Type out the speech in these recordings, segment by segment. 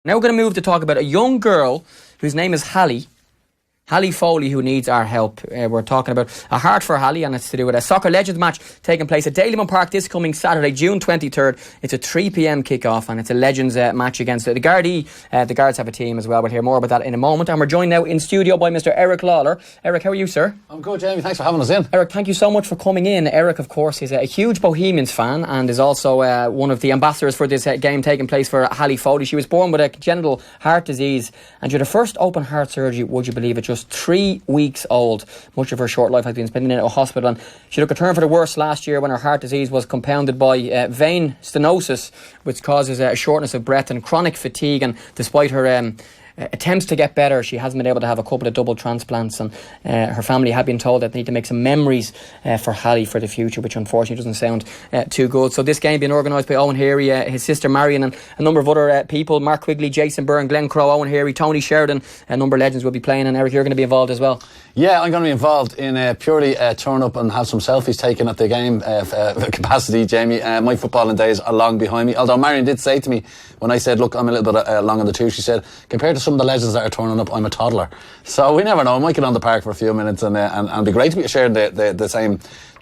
Now we're going to move to talk about a young girl whose name is Hallie Foley, who needs our help. We're talking about a heart for Hallie, and it's to do with a soccer legends match taking place at Dalymount Park this coming Saturday, June 23rd. It's a 3 p.m. kick-off, and it's a legends match against the Gardaí. The Guards have a team as well. We'll hear more about that in a moment. And we're joined now in studio by Mr. Eric Lalor. Eric, how are you, sir? I'm good, Jamie. Thanks for having us in. Eric, thank you so much for coming in. Eric, of course, is a huge Bohemians fan and is also one of the ambassadors for this game taking place for Hallie Foley. She was born with a congenital heart disease, and she had her first open heart surgery, would you believe it, just 3 weeks old. Much of her short life has been spent in a hospital, and she took a turn for the worse last year when her heart disease was compounded by vein stenosis, which causes a shortness of breath and chronic fatigue. And despite her attempts to get better, she hasn't been able to have a couple of double transplants, and her family have been told that they need to make some memories for Hallie for the future, which unfortunately doesn't sound too good. So this game being organised by Owen Heary, his sister Marion, and a number of other people: Mark Quigley, Jason Byrne, Glenn Crowe, Owen Heary, Tony Sheridan. A number of legends will be playing, and Eric, you're going to be involved as well. Yeah, I'm going to be involved in purely turn up and have some selfies taken at the game capacity, Jamie. My footballing days are long behind me, although Marion did say to me when I said, look, I'm a little bit long on the tooth, she said, compared to some of the legends that are turning up, I'm a toddler. So we never know, I might get on the park for a few minutes, and it'd be great to be sharing the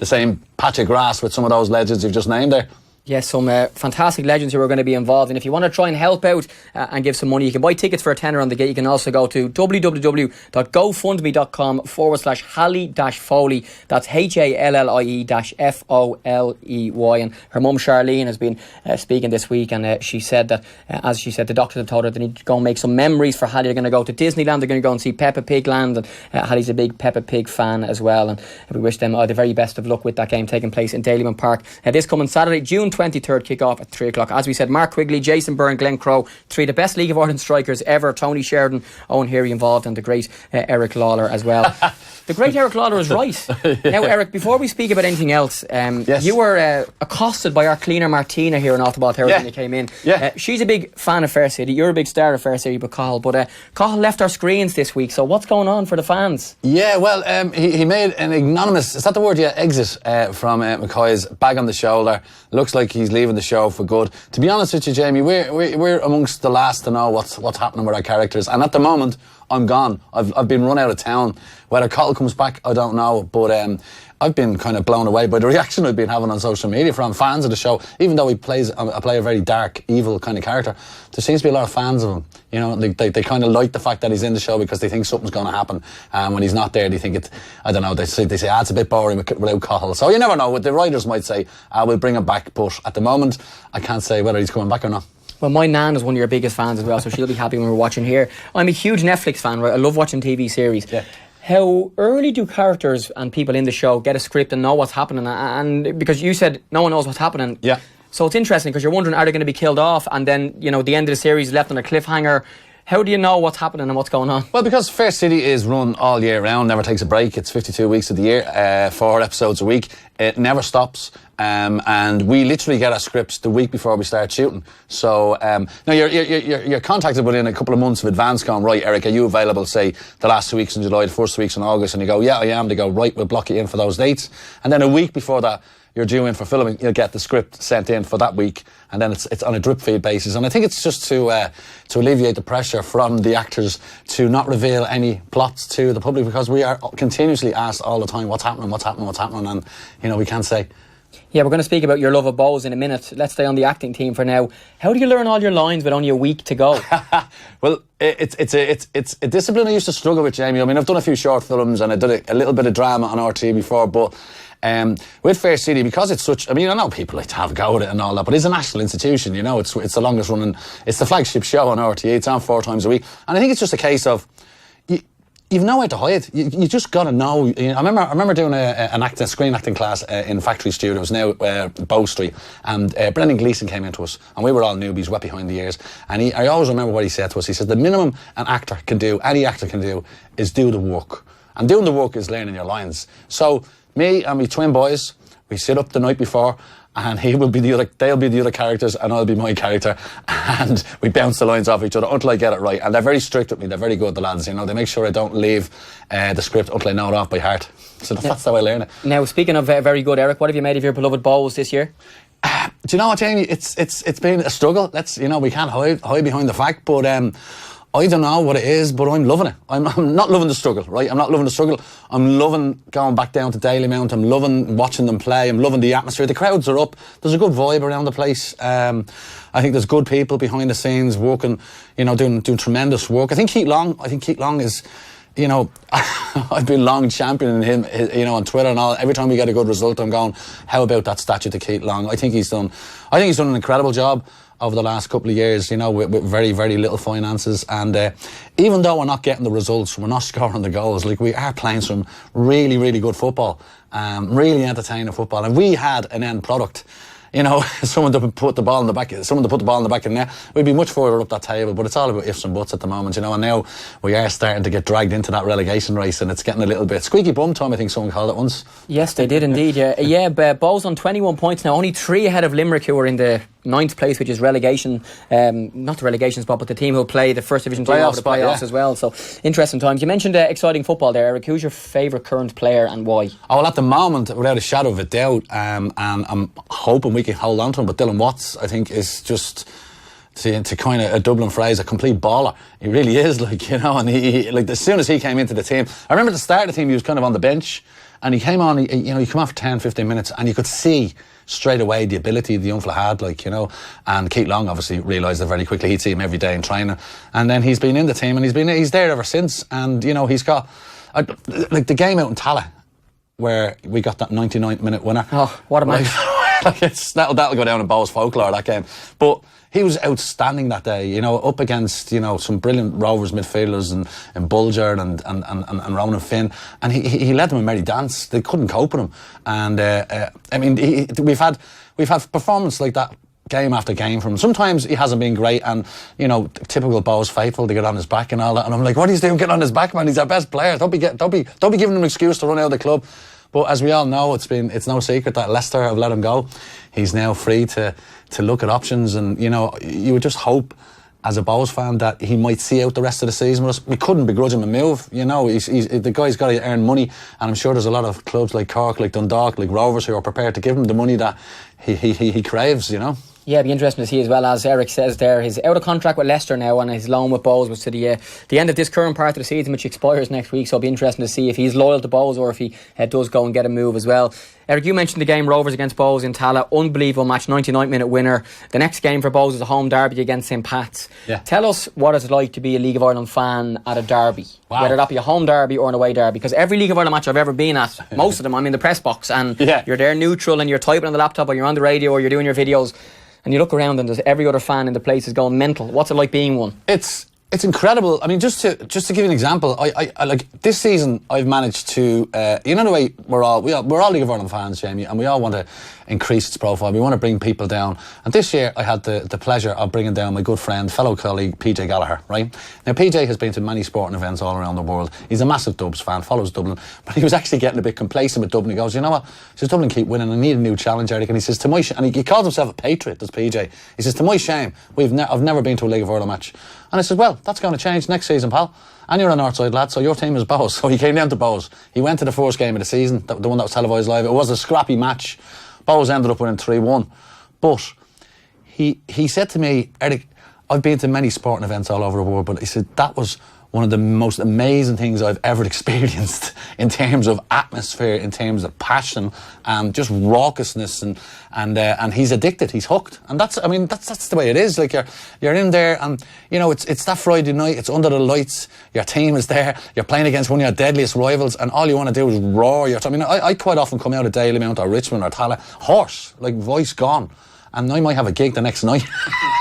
same patch of grass with some of those legends you've just named there. Yes, some fantastic legends who are going to be involved. And if you want to try and help out and give some money, you can buy tickets for a tenner on the gate. You can also go to www.gofundme.com/Hallie-Foley. That's HALLIE-FOLEY. And her mum Charlene has been speaking this week, and she said that, as she said, the doctors have told her they need to go and make some memories for Hallie. They're going to go to Disneyland, they're going to go and see Peppa Pig Land, and Hallie's a big Peppa Pig fan as well. And we wish them the very best of luck with that game taking place in Dalymount Park this coming Saturday, June 23rd, kick-off at 3 o'clock. As we said, Mark Quigley, Jason Byrne, Glenn Crowe, 3 of the best League of Ireland strikers ever. Tony Sheridan, Owen Heary involved, and the great Eric Lalor as well. The great Eric Lalor is right. Yeah. Now, Eric, before we speak about anything else, yes, you were accosted by our cleaner Martina here in Ottawa Terrace when you came in. Yeah. She's a big fan of Fair City. You're a big star of Fair City, but Cathal left our screens this week. So what's going on for the fans? Yeah, well, he made an ignominious, is that the word? Yeah, exit from McCoy's, bag on the shoulder. Looks like he's leaving the show for good. To be honest with you, Jamie, we're amongst the last to know what's happening with our characters, and at the moment I'm gone. I've been run out of town. Whether Cathal comes back, I don't know, but I've been kind of blown away by the reaction I've been having on social media from fans of the show. Even though I play a very dark, evil kind of character, there seems to be a lot of fans of him. You know, they kind of like the fact that he's in the show because they think something's going to happen. When he's not there, they think it's, I don't know, they say it's a bit boring without Cathal. So you never know. What the writers might say, we'll bring him back, but at the moment, I can't say whether he's coming back or not. Well, my nan is one of your biggest fans as well, so she'll be happy when we're watching here. I'm a huge Netflix fan, right? I love watching TV series. Yeah. How early do characters and people in the show get a script and know what's happening? And because you said no one knows what's happening. Yeah. So it's interesting because you're wondering, are they going to be killed off? And then, you know, the end of the series is left on a cliffhanger. How do you know what's happening and what's going on? Well, because Fair City is run all year round, never takes a break. It's 52 weeks of the year, 4 episodes a week. It never stops. And we literally get our scripts the week before we start shooting. So now you're contacted within a couple of months of advance, going, right, Eric, are you available, say, the last 2 weeks in July, the first 2 weeks in August? And you go, yeah, I am. They go, right, we'll block you in for those dates. And then a week before that, you're due in for filming, you'll get the script sent in for that week, and then it's on a drip feed basis. And I think it's just to alleviate the pressure from the actors to not reveal any plots to the public, because we are continuously asked all the time, what's happening, and you know, we can't say. Yeah, we're going to speak about your love of bows in a minute. Let's stay on the acting team for now. How do you learn all your lines with only a week to go? Well, it's a discipline I used to struggle with, Jamie. I mean, I've done a few short films and I did a little bit of drama on RT before, but with Fair City, because it's such, I mean, I know people like to have a go at it and all that, but it's a national institution, you know, it's the longest running, it's the flagship show on RT. It's on 4 times a week, and I think it's just a case of you've nowhere to hide. You just got to know. I remember doing a screen acting class in Factory Studios, now Bow Street, and Brendan Gleeson came into us, and we were all newbies, wet behind the ears. And I always remember what he said to us. He said, the minimum any actor can do, is do the work. And doing the work is learning your lines. So me and my twin boys, we sit up the night before, and they'll be the other characters and I'll be my character, and we bounce the lines off each other until I get it right. And they're very strict with me, they're very good, the lads, you know, they make sure I don't leave the script until I know it off by heart. So that's how I learn it. Now, speaking of very good, Eric, what have you made of your beloved bows this year? Do you know what, Jamie? It's been a struggle. We can't hide behind the fact, but I don't know what it is, but I'm loving it. I'm not loving the struggle, right? I'm not loving the struggle. I'm loving going back down to Dalymount. I'm loving watching them play. I'm loving the atmosphere. The crowds are up. There's a good vibe around the place. I think there's good people behind the scenes working, doing tremendous work. I think Keith Long is, I've been long championing him, on Twitter and all. Every time we get a good result, I'm going, how about that statue to Keith Long? I think he's done an incredible job over the last couple of years, with very, very little finances. And even though we're not getting the results, we're not scoring the goals, we are playing some really, really good football, really entertaining football. And we had an end product. Someone to put the ball in the back of the net, we'd be much further up that table, but it's all about ifs and buts at the moment, and now we are starting to get dragged into that relegation race, and it's getting a little bit squeaky bum time, I think someone called it once. Yes, they did indeed, yeah. Bowes on 21 points now, only 3 ahead of Limerick, who are in the 9th place, which is relegation, not the relegation spot, but the team who will play the first division team over the playoffs as well. So interesting times. You mentioned exciting football there, Eric. Who's your favourite current player and why? Well, at the moment, without a shadow of a doubt, and I'm hoping we can hold on to him, but Dylan Watts, I think, is just, to kind of a Dublin phrase, a complete baller. He really is, and he as soon as he came into the team, I remember at the start of the team he was kind of on the bench, and he came on, he came on for 10-15 minutes, and you could see straight away the ability the young fella had, and Keith Long obviously realised it very quickly. He'd see him every day in training, and then he's been in the team, and he's there ever since. And he's got the game out in Tala where we got that 99th minute winner. Oh, what a match. That'll go down in Bowes folklore, that game. But he was outstanding that day, up against, some brilliant Rovers midfielders and Bulger and Ronan Finn. And he led them a merry dance. They couldn't cope with him. And, we've had performance like that game after game from him. Sometimes he hasn't been great, and, typical Bowes faithful to get on his back and all that. And I'm like, what are you doing getting on his back, man? He's our best player. Don't be giving him an excuse to run out of the club. But as we all know, it's no secret that Leicester have let him go. He's now free to look at options, and you would just hope as a Bowes fan that he might see out the rest of the season with us. We couldn't begrudge him a move. He's the guy's got to earn money, and I'm sure there's a lot of clubs like Cork, like Dundalk, like Rovers who are prepared to give him the money that he craves. Yeah, it'd be interesting to see as well, as Eric says there, he's out of contract with Leicester now, and his loan with Bowes was to the end of this current part of the season, which expires next week. So it'll be interesting to see if he's loyal to Bowes or if he does go and get a move as well. Eric, you mentioned the game Rovers against Bowes in Tala. Unbelievable match, 99-minute winner. The next game for Bowes is a home derby against St Pat's. Yeah. Tell us what it's like to be a League of Ireland fan at a derby. Wow. Whether that be a home derby or an away derby. Because every League of Ireland match I've ever been at, most of them, I'm in the press box, and you're there neutral, and you're typing on the laptop, or you're on the radio, or you're doing your videos, and you look around and there's every other fan in the place is going mental. What's it like being one? It's incredible. I mean, just to give you an example, I like this season I've managed to, the way we're all League of Ireland fans, Jamie, and we all want to increase its profile. We want to bring people down. And this year I had the pleasure of bringing down my good friend, fellow colleague, PJ Gallagher, right? Now, PJ has been to many sporting events all around the world. He's a massive Dubs fan, follows Dublin, but he was actually getting a bit complacent with Dublin. He goes, you know what? He says, Dublin keep winning, I need a new challenge, Eric. And he says, he calls himself a patriot, does PJ. He says, to my shame, I've never been to a League of Ireland match. And I said, well, that's going to change next season, pal. And you're a Northside lad, so your team is Bowes. So he came down to Bowes. He went to the first game of the season, the one that was televised live. It was a scrappy match. Bowes ended up winning 3-1. But he said to me, Eric, I've been to many sporting events all over the world, but he said that was one of the most amazing things I've ever experienced in terms of atmosphere, in terms of passion, and just raucousness, and he's addicted, he's hooked, and that's the way it is. Like you're in there, and it's that Friday night, it's under the lights, your team is there, you're playing against one of your deadliest rivals, and all you want to do is roar. I quite often come out of Dalymount or Richmond or Tala, hoarse, like voice gone. And I might have a gig the next night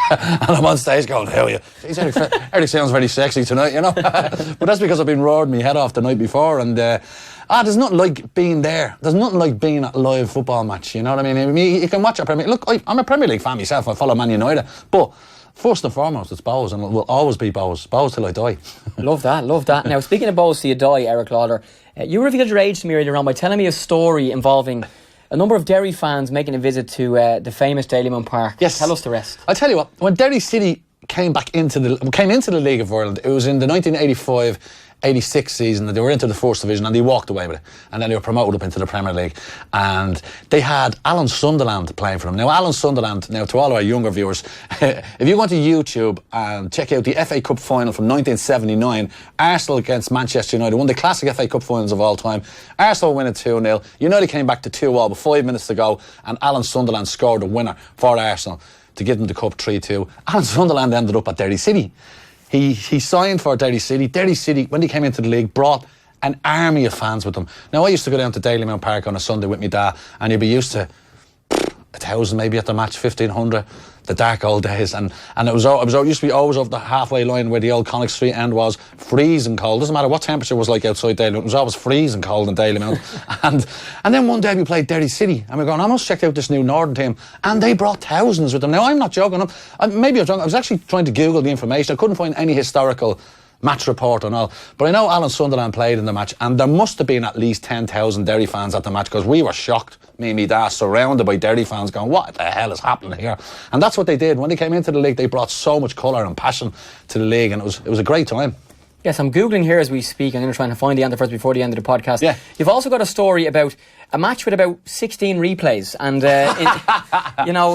and I'm on stage going, hell yeah, Eric sounds very sexy tonight, but that's because I've been roaring my head off the night before. And there's nothing like being there. There's nothing like being at a live football match, you know what I mean? You can watch a Premier League. Look, I'm a Premier League fan myself, I follow Man United, but first and foremost, it's Bowes, and it will always be Bowes till I die. Love that. Now, speaking of Bowes till you die, Eric Lalor, you revealed your age to me earlier on by telling me a story involving a number of Derry fans making a visit to the famous Dalymount Park. Yes. Tell us the rest. I'll tell you what, when Derry City came into the League of Ireland, it was in the 1985 86 season, they were into the first division and they walked away with it. And then they were promoted up into the Premier League. And they had Alan Sunderland playing for them. Now, Alan Sunderland, now to all our younger viewers, if you go to YouTube and check out the FA Cup final from 1979, Arsenal against Manchester United, one of the classic FA Cup finals of all time. Arsenal winning 2-0. United came back to 2-2 with 5 minutes to go, and Alan Sunderland scored the winner for Arsenal to give them the cup 3-2. Alan Sunderland ended up at Derry City. He signed for Derry City. Derry City, when he came into the league, brought an army of fans with them. Now, I used to go down to Dalymount Park on a Sunday with my dad, and you'd be used to 1,000 maybe at the match, 1,500, the dark old days. And it used to be always over the halfway line where the old Connacht Street end was, freezing cold. Doesn't matter what temperature was like outside Dalymount, it was always freezing cold in Dalymount. and then one day we played Derry City, and we're going, I must check out this new Northern team. And they brought thousands with them. Now, I'm not joking. Maybe I'm joking. I was actually trying to Google the information. I couldn't find any historical match report and all, but I know Alan Sunderland played in the match, and there must have been at least 10,000 Derry fans at the match, because we were shocked, me and me dad, surrounded by Derry fans going, what the hell is happening here? And that's what they did. When they came into the league, they brought so much colour and passion to the league, and it was a great time. Yes, I'm Googling here as we speak. I'm going to try and find the answer first before the end of the podcast. Yeah. You've also got a story about a match with about 16 replays. And,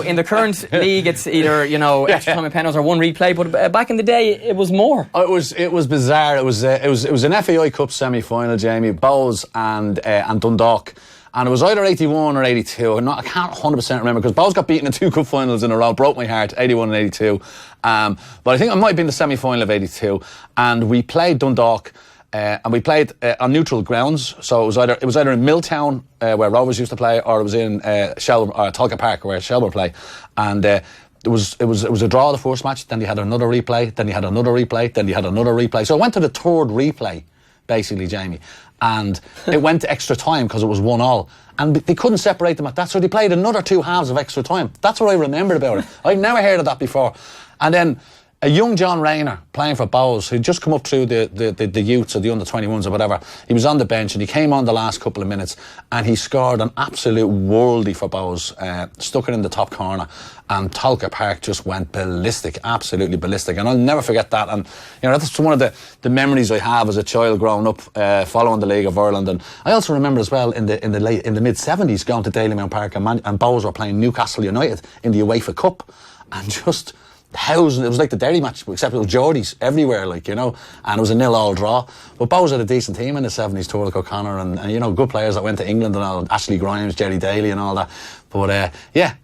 in the current league, it's either, extra time and penalties or one replay. But back in the day, it was more. It was bizarre. It was an FAI Cup semi-final, Jamie, Bowes and Dundalk. And it was either 81 or 82. I can't 100% remember, because Bowes got beaten in 2 cup finals in a row. Broke my heart, 81 and 82. But I think it might have been the semi-final of 82. And we played Dundalk, and we played on neutral grounds. So it was either in Milltown, where Rovers used to play, or it was in Tulka Park, where Shelbourne play. And it was a draw the first match. Then you had another replay. Then you had another replay. Then you had another replay. So I went to the third replay, basically, Jamie. And it went to extra time because it was 1-1. And they couldn't separate them at that, so they played another 2 halves of extra time. That's what I remembered about it. I've never heard of that before. And then a young John Rayner playing for Bowes, who'd just come up through the youths or the under-21s or whatever. He was on the bench and he came on the last couple of minutes and he scored an absolute worldie for Bowes, stuck it in the top corner, and Tulka Park just went ballistic, absolutely ballistic. And I'll never forget that. And that's one of the memories I have as a child growing up, following the League of Ireland. And I also remember as well in the mid-70s going to Dalymount Park and Bowes were playing Newcastle United in the UEFA Cup, and just thousands. It was like the Derry match, except it was Geordies everywhere, and it was a 0-0 draw. But Bowes had a decent team in the 70s, Turlock O'Connor, and good players that went to England and all, Ashley Grimes, Jerry Daly and all that. But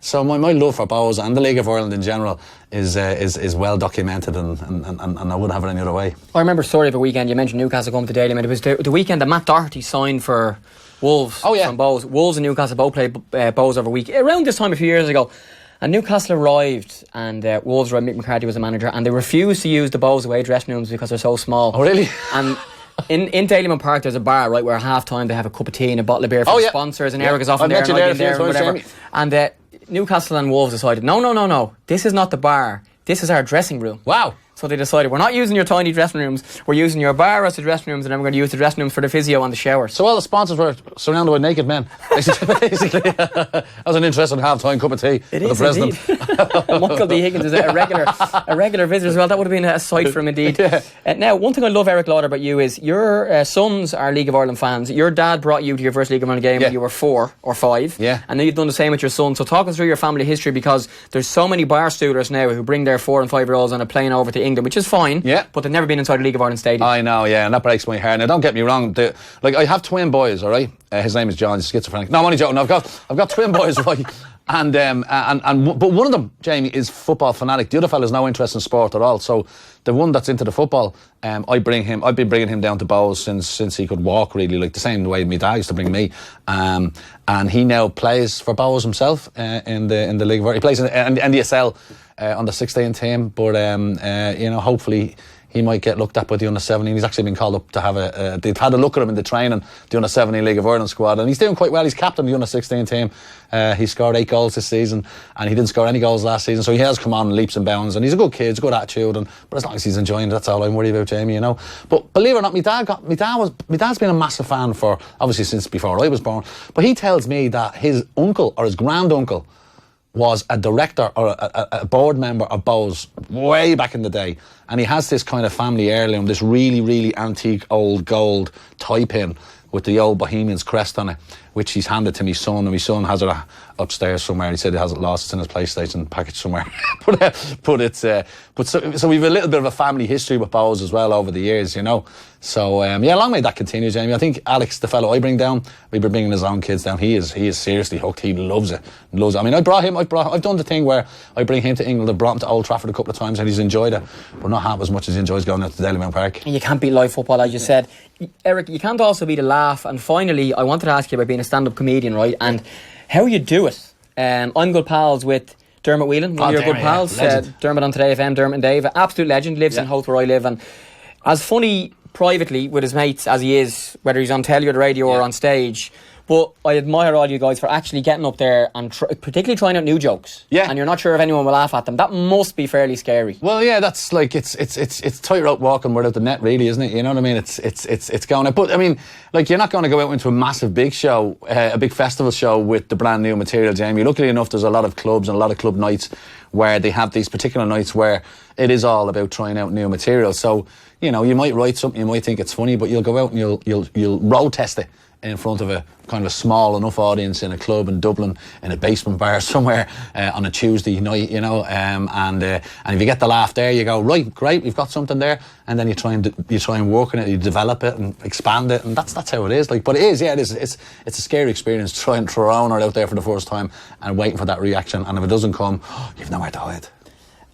so my love for Bowes and the League of Ireland in general is well documented, and I wouldn't have it any other way. I remember a story of a weekend. You mentioned Newcastle coming to Dalymount. It was the weekend that Matt Doherty signed for Wolves from Bowes. Wolves and Newcastle both played Bowes over a week. Around this time a few years ago. And Newcastle arrived, and Wolves were, Mick McCarthy was the manager, and they refused to use the Bowes away dressing rooms because they're so small. Oh, really? And in Dalymount Park, there's a bar, right, where at half time they have a cup of tea and a bottle of beer for the sponsors, and Eric is often there, and I've been there, and whatever. And Newcastle and Wolves decided, no, this is not the bar, this is our dressing room. Wow. So they decided, we're not using your tiny dressing rooms, we're using your bar as the dressing rooms, and then we're going to use the dressing rooms for the physio and the showers. So all the sponsors were surrounded by naked men. Basically. That was an interesting half-time cup of tea for the president. Michael D. Higgins is a regular visitor as well. That would have been a sight for him indeed. Yeah. Now, one thing I love, Eric Lauder, about you is your sons are League of Ireland fans. Your dad brought you to your first League of Ireland game when you were 4 or 5. Yeah. And then you've done the same with your son. So talk us through your family history, because there's so many bar stoolers now who bring their 4 and 5-year-olds on a plane over to England, which is fine. Yeah. But they've never been inside a League of Ireland stadium. I know, yeah, and that breaks my heart. Now, don't get me wrong. I have twin boys, all right? His name is John, he's schizophrenic. No, I'm only joking. No, I've got twin boys, right? But one of them, Jamie, is football fanatic. The other fella's no interest in sport at all. So the one that's into the football, I've been bringing him down to Bowes since he could walk, really, like the same way my dad used to bring me. And he now plays for Bowes himself in the League of Ireland. He plays in the NDSL on the 16 team, but hopefully he might get looked at by the under-17. He's actually been called up to have they've had a look at him in the training, the under-17 League of Ireland squad, and he's doing quite well. He's captain of the under-16 team. He scored 8 goals this season, and he didn't score any goals last season, so he has come on in leaps and bounds, and he's a good kid, he's a good attitude, but as long as he's enjoying it, that's all I'm worried about, Jamie, But believe it or not, my dad's been a massive fan for, obviously, since before I was born, but he tells me that his uncle or his granduncle was a director or a board member of Bowes way back in the day. and he has this kind of family heirloom, this really, really antique old gold tie pin with the old Bohemians crest on it, which he's handed to my son, and my son has it upstairs somewhere. He said he hasn't lost it in his PlayStation package somewhere. So we've a little bit of a family history with Bowes as well over the years, you know. So long may that continue, Jamie. I think Alex, the fellow I bring down, we've been bringing his own kids down. He is seriously hooked. He loves it. I mean, I've done the thing where I bring him to England. I brought him to Old Trafford a couple of times, and he's enjoyed it, but not half as much as he enjoys going out to Dalymount Park. You can't beat live football, as you said. Eric, you can't also beat the laugh. And finally, I wanted to ask you about being a stand-up comedian, right? And how you do it. I'm good pals with Dermot Whelan, one of your good pals. Dermot on Today FM, Dermot and Dave, absolute legend, lives in Hoth where I live, and as funny privately with his mates as he is, whether he's on telly or the radio or on stage. But I admire all you guys for actually getting up there and particularly trying out new jokes. Yeah. And you're not sure if anyone will laugh at them. That must be fairly scary. Well, yeah, that's like it's tightrope walking without the net, really, isn't it? You know what I mean? It's going out. But I mean, like, you're not going to go out into a massive big show, a big festival show with the brand new material, Jamie. Luckily enough, there's a lot of clubs and a lot of club nights where they have these particular nights where it is all about trying out new material. So, you know, you might write something, you might think it's funny, but you'll go out and you'll road test it in front of a kind of a small enough audience in a club in Dublin, in a basement bar somewhere on a Tuesday night, you know, and if you get the laugh there, you go, right, great, we've got something there, and then you try and work on it, you develop it and expand it, and that's how it is. Like, but it is, it's a scary experience trying to throw it out there for the first time and waiting for that reaction, and if it doesn't come, you've nowhere to hide.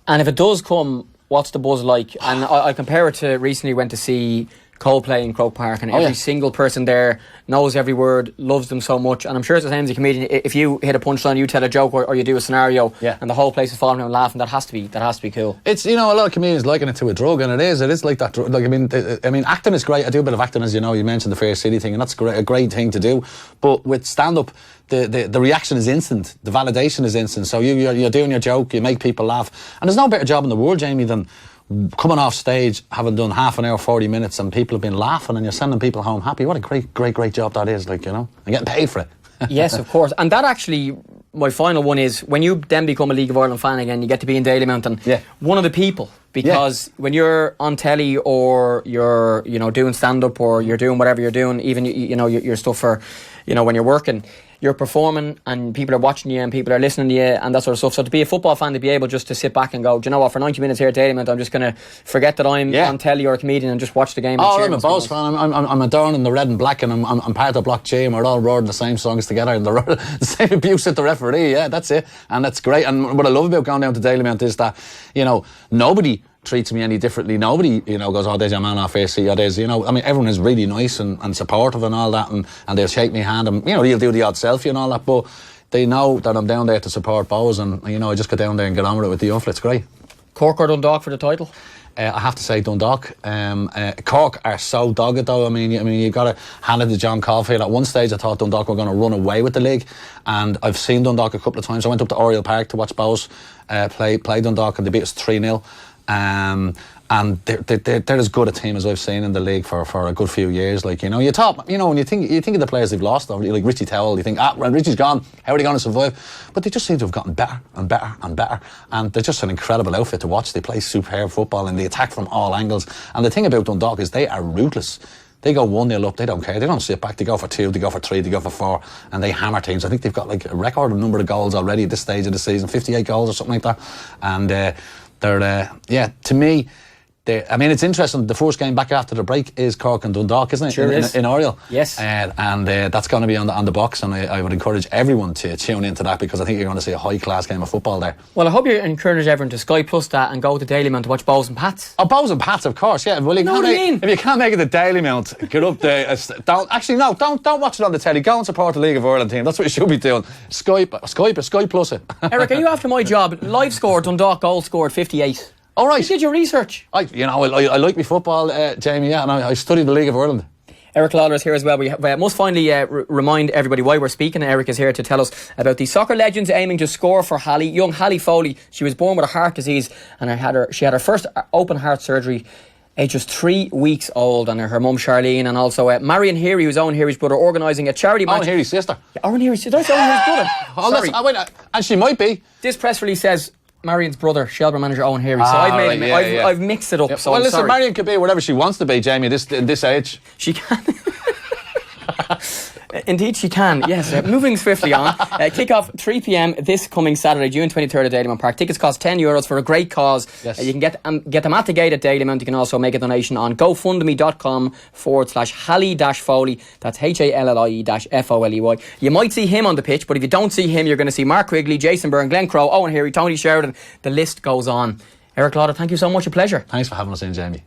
And if it does come, what's the buzz like? And I compare it to recently went to see Coldplay in Croke Park, and every single person there knows every word, loves them so much. And I'm sure it's the same as a comedian. If you hit a punchline, you tell a joke, or you do a scenario, and the whole place is falling around laughing, that has to be cool. It's, you know, a lot of comedians liken it to a drug, and it is like that. Like, I mean, acting is great. I do a bit of acting, as you know. You mentioned the Fair City thing, and that's a great thing to do. But with stand-up, the reaction is instant. The validation is instant. So you're doing your joke, you make people laugh, and there's no better job in the world, Jamie, than coming off stage, having done half an hour, 40 minutes, and people have been laughing, and you're sending people home happy. What a great job that is, like, you know, and getting paid for it. Yes, of course. And that actually, my final one is, when you then become a League of Ireland fan again, you get to be in Dalymount and one of the people, because when you're on telly, or you're, you know, doing stand-up, or you're doing whatever you're doing, even, you know, your stuff for, you know, when you're working, you're performing and people are watching you and people are listening to you and that sort of stuff. So to be a football fan, to be able just to sit back and go, do you know what, for 90 minutes here at Dalymount, I'm just going to forget that I'm on telly or a comedian and just watch the game. Oh, I'm a Bows fan. I'm a Down in the red and black, and I'm part of Block G, and we're all roaring the same songs together, and the same abuse at the referee. Yeah, that's it. And that's great. And what I love about going down to Dalymount is that, you know, nobody treats me any differently. Nobody, you know, goes, oh, there's your man off AC, or there's, you know, I mean, everyone is really nice and supportive and all that, and they'll shake my hand, and, you know, they'll do the odd selfie and all that, but they know that I'm down there to support Bows, and, you know, I just go down there and get on with it with the young. It's great. Cork or Dundalk for the title? I have to say Dundalk. Cork are so dogged, though. I mean, you've got to hand it to John Caulfield. At one stage, I thought Dundalk were going to run away with the league, and I've seen Dundalk a couple of times. I went up to Oriel Park to watch Bows play Dundalk, and they beat us 3-0. And they're as good a team as I've seen in the league for a good few years. Like, you know, when you think of the players they've lost, like Richie Towell, you think, when Richie's gone, how are they going to survive? But they just seem to have gotten better and better and better, and they're just an incredible outfit to watch. They play superb football and they attack from all angles. And the thing about Dundalk is they are ruthless. They go 1-0 up, they don't care. They don't sit back. They go for 2, they go for 3, they go for 4, and they hammer teams. I think they've got like a record number of goals already at this stage of the season, 58 goals or something like that. And to me, I mean, it's interesting. The first game back after the break is Cork and Dundalk, isn't it? Sure is. In Oriel. Yes. And that's going to be on the box, and I would encourage everyone to tune into that, because I think you're going to see a high-class game of football there. Well, I hope you encourage everyone to Sky Plus that and go to Dalymount to watch Bows and Pats. Oh, Bows and Pats, of course, yeah. Well, if you can't make it to Dalymount, get up there. Don't watch it on the telly. Go and support the League of Ireland team. That's what you should be doing. Sky Plus it. Eric, are you after my job? Live score, Dundalk goal scored 58. All right. You did your research. I like my football, Jamie, and I studied the League of Ireland. Eric Lalor is here as well. We must finally remind everybody why we're speaking. Eric is here to tell us about the soccer legends aiming to score for Hallie. Young Hallie Foley. She was born with a heart disease, and she had her first open heart surgery age just 3 weeks old, and her mum Charlene, and also Marion Heary, who's Owen Heary's brother, organising a charity match. Owen Heary's sister. Owen Heary's sister. That's Owen Heary's brother. And she might be. This press release says Marion's brother, Shelburne manager Owen Heary. So I've mixed it up. Yeah. So well, I'm listen, sorry. Marion could be whatever she wants to be, Jamie, in this age. She can. Indeed she can, yes. Moving swiftly on, kick-off 3 p.m. this coming Saturday, June 23rd at Dalymount Park. Tickets cost €10 for a great cause. Yes. You can get them at the gate at Dalymount. You can also make a donation on gofundme.com/Hally-Foley. That's HALLIE-FOLEY. You might see him on the pitch, but if you don't see him, you're going to see Mark Quigley, Jason Byrne, Glenn Crowe, Owen Heary, Tony Sheridan. The list goes on. Eric Lauder, thank you so much. A pleasure. Thanks for having us in, Jamie.